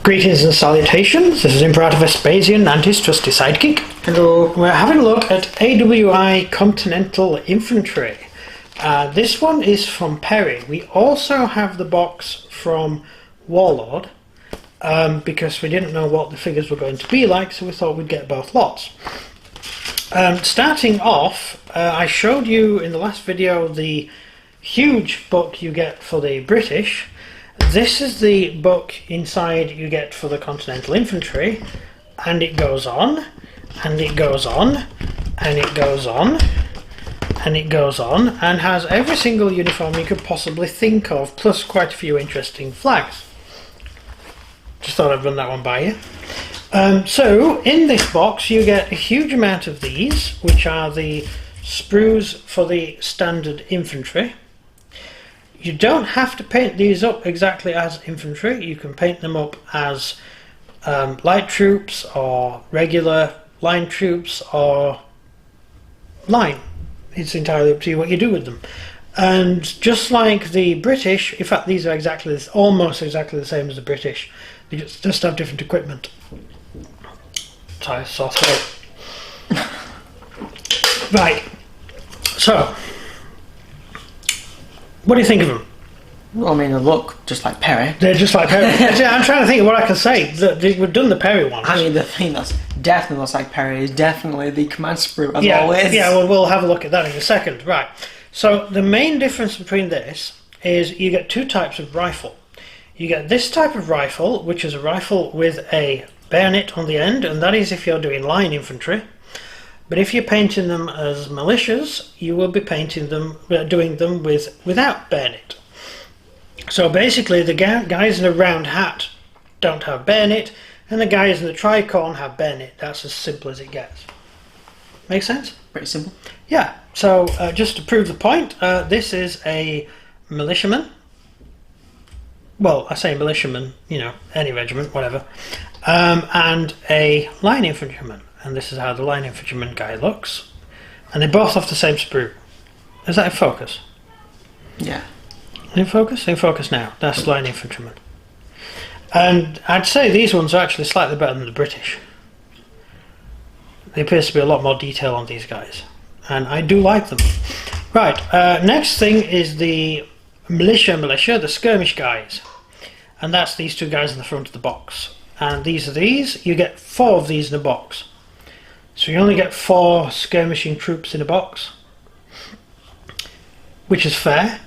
Greetings and salutations, this is Imperator Vespasian and his trusty sidekick. Hello. We're having a look at AWI Continental Infantry. This one is from Perry. We also have the box from Warlord, because we didn't know what the figures were going to be like, so we thought we'd get both lots. Starting off, I showed you in the last video the huge book you get for the British. This is the book inside you get for the Continental Infantry, and it goes on, and it goes on, and it goes on, and it goes on, and has every single uniform you could possibly think of, plus quite a few interesting flags. Just thought I'd run that one by you. So, in this box you get a huge amount of these, which are the sprues for the standard infantry. You don't have to paint these up exactly as infantry. You can paint them up as light troops or regular line troops or line. It's entirely up to you what you do with them. And just like the British, in fact these are exactly almost exactly the same as the British. They just have different equipment. Sorry, sore throat. Right. So, what do you think of them? Well, I mean, they look just like Perry. They're just like Perry. I'm trying to think of what I can say. We've done the Perry ones. I mean, the thing that's definitely looks like Perry is definitely the command sprue, as yeah, always. Yeah, well, we'll have a look at that in a second. Right. So the main difference between this is you get two types of rifle. You get this type of rifle, which is a rifle with a bayonet on the end, and that is if you're doing line infantry. But if you're painting them as militias, you will be painting them, doing them without bayonet. So basically, the guys in a round hat don't have bayonet, and the guys in the tricorn have bayonet. That's as simple as it gets. Make sense? Pretty simple. Yeah. So just to prove the point, this is a militiaman. Well, I say militiaman, you know, any regiment, whatever, and a line infantryman. And this is how the line infantryman guy looks. And they both have the same sprue. Is that in focus? Yeah. In focus? In focus now. That's line infantryman. And I'd say these ones are actually slightly better than the British. There appears to be a lot more detail on these guys. And I do like them. Right, next thing is the militia, the skirmish guys. And that's these two guys in the front of the box. And these are these. You get 4 of these in a box. So you only get 4 skirmishing troops in a box, which is fair.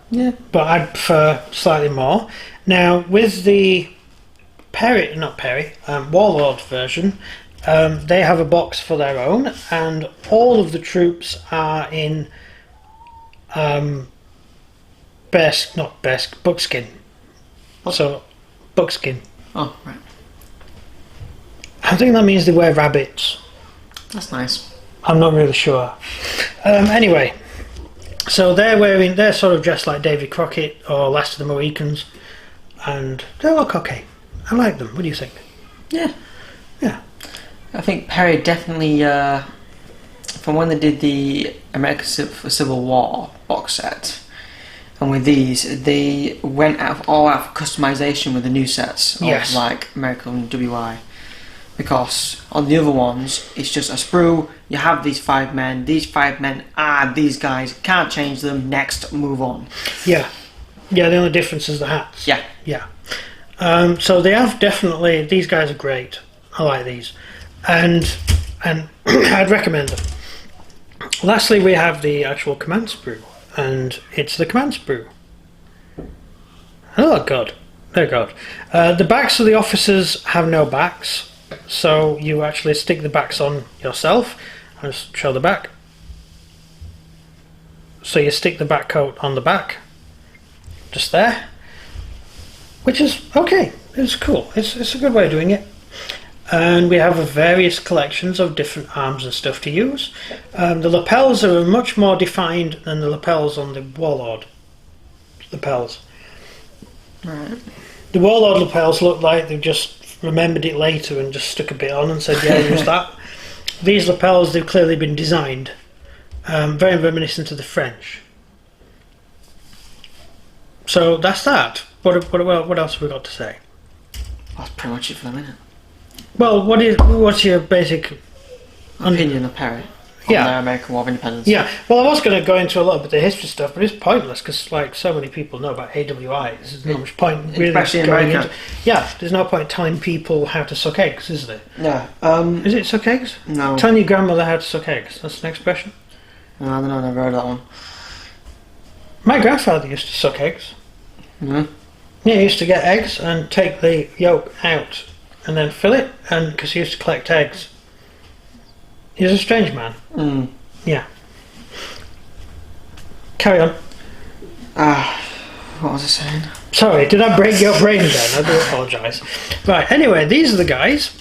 Yeah. But I'd prefer slightly more. Now with the Warlord version, they have a box for their own, and all of the troops are in buckskin. What? So buckskin. Oh, right. I think that means they wear rabbits. That's nice. I'm not really sure. Anyway, so they're sort of dressed like Davy Crockett or Last of the Mohicans, and they look okay. I like them. What do you think? Yeah. Yeah. I think Perry definitely, from when they did the American Civil War box set, and with these, they went all out for customization with the new sets of Yes. like American WI. Because on the other ones, it's just a sprue, you have these 5 men, these 5 men are these guys, can't change them, next, move on. Yeah. Yeah, the only difference is the hats. Yeah. Yeah. So they have definitely, these guys are great. I like these. And I'd recommend them. Lastly, we have the actual command sprue. And it's the command sprue. Oh, God. They're good. The backs of the officers have no backs. So you actually stick the backs on yourself. I'll just show the back. So you stick the back coat on the back, just there, which is okay. It's cool. It's a good way of doing it. And we have various collections of different arms and stuff to use. The lapels are much more defined than the lapels on the Warlord lapels. Right. The Warlord lapels look like they've just remembered it later and just stuck a bit on and said, yeah, use that. These lapels, they've clearly been designed. Very reminiscent of the French. So that's that. What else have we got to say? That's pretty much it for the minute. Well, what's your basic Opinion of Perry on the American War of Independence? Yeah, well, I was going to go into a little bit of the history stuff, but it's pointless because, like, so many people know about AWI. There's not much point really especially in going America. into. Yeah, there's no point telling people how to suck eggs, is there? No. Is it suck eggs? No. Telling your grandmother how to suck eggs. That's an expression. No, I don't know. I never heard that one. My grandfather used to suck eggs. Mm-hmm. Yeah, he used to get eggs and take the yolk out and then fill it, and because he used to collect eggs. He was a strange man. Mm. Yeah. Carry on. What was I saying? Sorry, did I break your brain then? I do apologise. Right, anyway, these are the guys.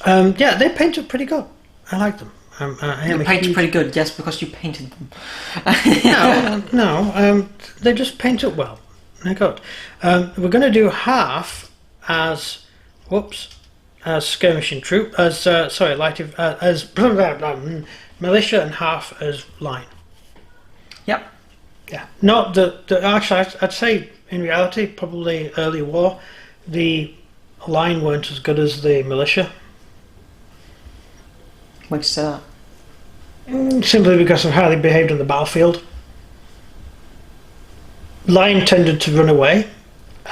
Yeah, they painted pretty good. I like them. They painted pretty good, yes, because you painted them. No, they just paint up well. They're good. We're going to do half as, as skirmishing troop, as militia, and half as line. Yep. Yeah. Not the actually, I'd say in reality, probably early war, the line weren't as good as the militia. Why'd you say that? Simply because of how they behaved on the battlefield. Line tended to run away,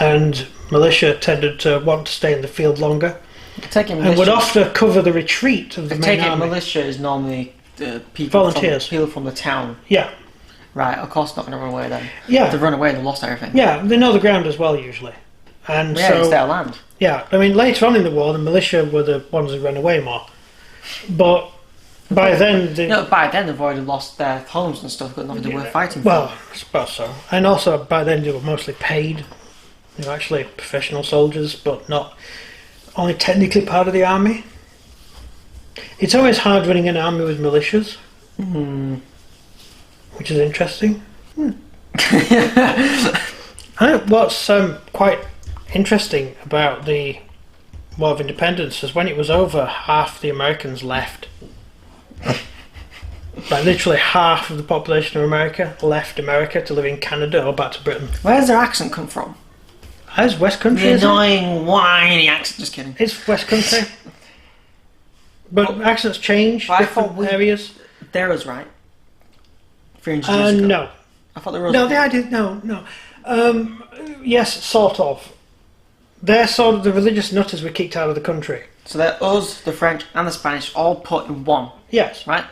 and militia tended to want to stay in the field longer, and would often cover the retreat of the main army. Militia is normally people volunteers, people from the town. Yeah. Right. Of course, not going to run away then. Yeah. If they run away, they lost everything. Yeah, they know the ground as well usually, and yeah, it's their land. Yeah, I mean later on in the war, the militia were the ones who ran away more, but. By then, they've already lost their homes and stuff, got nothing to worth fighting for. Well, I suppose so. And also, by then they were mostly paid. They were actually professional soldiers, but not only technically part of the army. It's always hard running an army with militias, which is interesting. I think what's quite interesting about the War of Independence is when it was over, half the Americans left. Like literally half of the population of America left America to live in Canada or back to Britain. Where does their accent come from? It's West Country. The annoying, whiny accent. Just kidding. It's West Country. But accents change different areas. There was right. 300 years ago. No. I thought there was. No, the idea. No. Yes, sort of. They're sort of the religious nutters we kicked out of the country. So they're us, the French, and the Spanish all put in one. Yes. Right?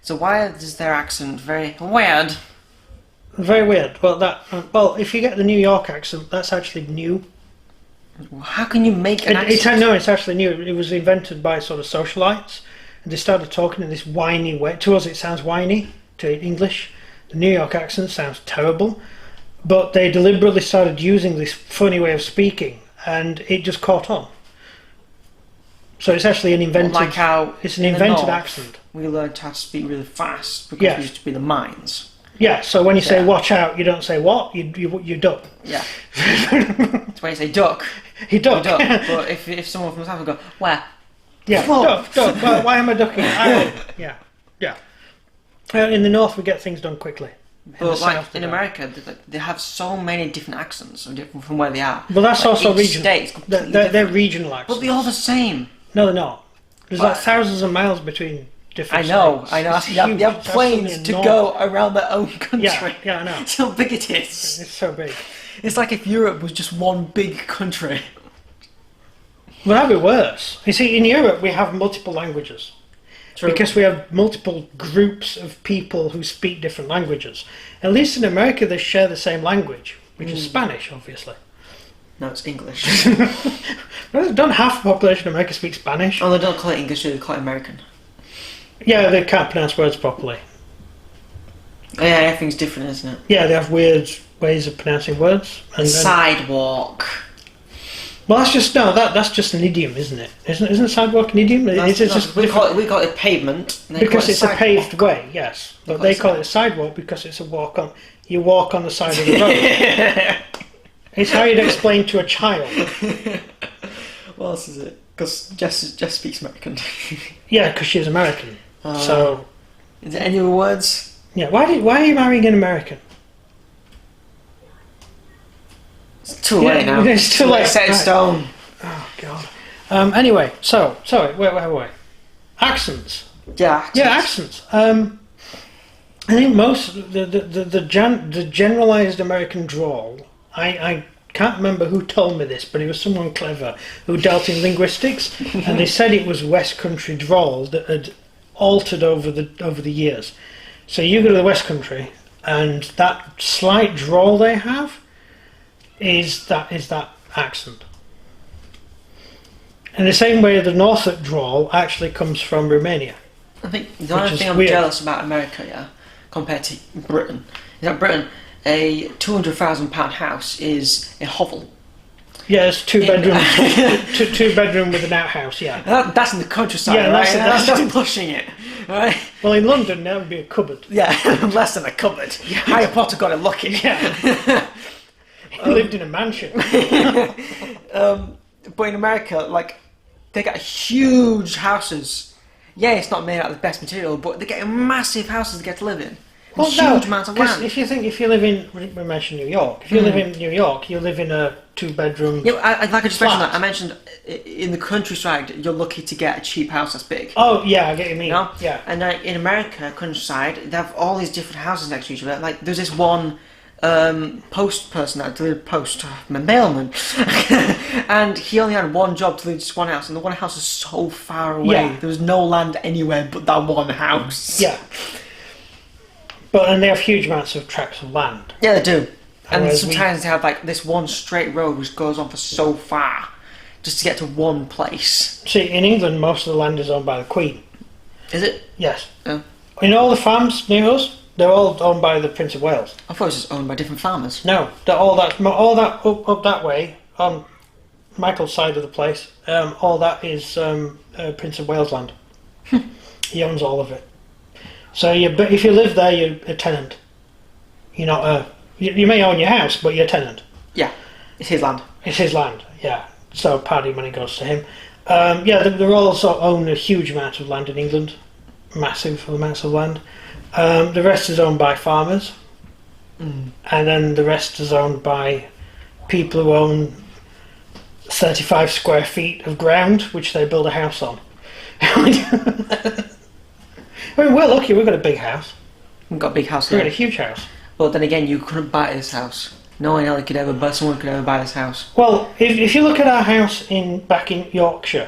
So why is their accent very weird? Very weird. Well, if you get the New York accent, that's actually new. How can you make an accent? No, it's actually new. It was invented by sort of socialites, and they started talking in this whiny way. To us, it sounds whiny. To English, the New York accent sounds terrible, but they deliberately started using this funny way of speaking, and it just caught on. So it's actually an invented. Like how it's an invented accent. We learned how to speak really fast because we used to be the mines. Yeah. So when you say "watch out," you don't say "what," you duck. Yeah. That's why you say "duck." You duck. But if someone from South would go, "Where?" Yeah. Duck. Well, why am I ducking? Yeah. In the north, we get things done quickly. But like in America, they have so many different accents, different from where they are. Well, that's like also regional. They're regional accents. But they're all the same. No, they're not. There's like thousands of miles between different states. I know. You have planes to go around their own country. Yeah, I know. That's how big it is. It's so big. It's like if Europe was just one big country. Well, that'd be worse. You see, in Europe, we have multiple languages. True. Because we have multiple groups of people who speak different languages. At least in America, they share the same language, which is Spanish, obviously. No, it's English. Don't half the population of America speak Spanish? Oh, they don't call it English, they call it American. Yeah, they can't pronounce words properly. Yeah, everything's different, isn't it? Yeah, they have weird ways of pronouncing words. Sidewalk. Well, that's just an idiom, isn't it? Isn't sidewalk an idiom? We call it pavement. Because it's a paved way, yes. But they call it a sidewalk because it's a walk on. You walk on the side of the road. It's how you'd explain to a child. What else is it? Because Jess speaks American. Yeah, because she's American. So. Is there any other words? Yeah. Why are you marrying an American? too late now. It's too late. Set in stone. Oh God. Anyway, sorry. Wait. Accents. Yeah. Yeah, accents. I think most the generalized American drawl. I can't remember who told me this, but it was someone clever who dealt in linguistics, and they said it was West Country drawl that had altered over the years. So you go to the West Country, and that slight drawl they have is that accent. In the same way, the Norfolk drawl actually comes from Romania. I think the only thing I'm jealous about America, yeah, compared to Britain, is that Britain, a £200,000 house is a hovel. Yeah, it's two bedrooms, two bedroom with an outhouse. Yeah, that's in the countryside. Yeah, right? that's pushing it. Right? Well, in London, that would be a cupboard. Yeah, less than a cupboard. Harry Potter got it lucky. Yeah, he lived in a mansion. But in America, like, they got huge houses. Yeah, it's not made out of the best material, but they're getting massive houses to get to live in. Well, huge amounts of land. If you live in, we mentioned New York. If you live in New York, you live in a 2-bedroom. Yeah, like I just mentioned flat. that. I mentioned in the countryside, you're lucky to get a cheap house that's big. Oh yeah, I get what you mean. You know? Yeah. And in America, countryside, they have all these different houses next to each other. Like there's this one post person that delivered post, my mailman, and he only had one job to deliver just one house, and the one house is so far away. Yeah. There was no land anywhere but that one house. Yeah. And they have huge amounts of tracts of land. Yeah, they do. And Whereas sometimes they have like this one straight road which goes on for so far just to get to one place. See, in England, most of the land is owned by the Queen. Is it? Yes. Oh. In all the farms near us, they're all owned by the Prince of Wales. I thought it was just owned by different farmers. No, all that up that way on Michael's side of the place. All that is Prince of Wales land. He owns all of it. So if you live there, you're a tenant. You're not you may own your house, but you're a tenant. Yeah, it's his land. It's his land. Yeah. So party money goes to him. They also own a huge amount of land in England, massive amounts of land. The rest is owned by farmers, and then the rest is owned by people who own 35 square feet of ground, which they build a house on. I mean, we're lucky. We've got a big house. We've got a big house We've here. got a huge house. But then again, you couldn't buy this house. No one else could ever buy. Someone could ever buy this house. Well, if you look at our house back in Yorkshire,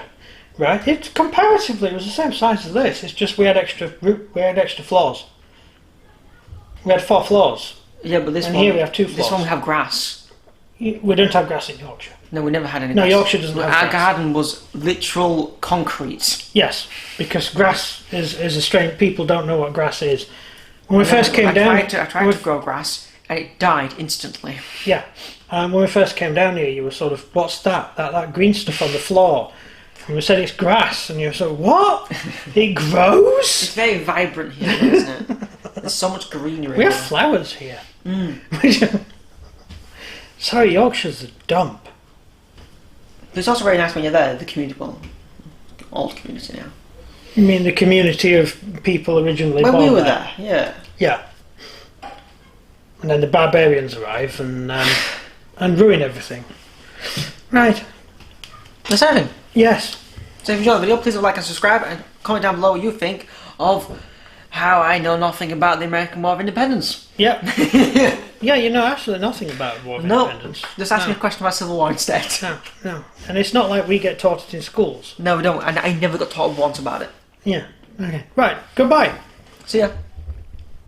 right? It was the same size as this. It's just we had extra floors. We had 4 floors. Yeah, but this And one here we have 2 floors. This one we have grass. We don't have grass in Yorkshire. No, we never had any. No, grass. Yorkshire doesn't have Our grass. garden was literal concrete. Yes, because grass is a strange. People don't know what grass is. When we first came down, I tried to grow grass, and it died instantly. Yeah, when we first came down here, you were sort of, what's that? That green stuff on the floor. And we said it's grass, and you were sort of, what? It grows? It's very vibrant here, isn't it? There's so much greenery. We have here. flowers here. Sorry, Yorkshire's a dump. But it's also very nice when you're there, the community, old community now. You mean the community of people originally When born we were there? there, yeah. Yeah. And then the barbarians arrive and ruin everything. Right. That's everything. Yes. So if you enjoyed the video, please like and subscribe and comment down below what you think of how I know nothing about the American War of Independence. Yep. Yeah, you know absolutely nothing about War of Independence. Just ask me a question about Civil War instead. No. And it's not like we get taught it in schools. No, we don't. And I never got taught once about it. Yeah. Okay. Right. Goodbye. See ya.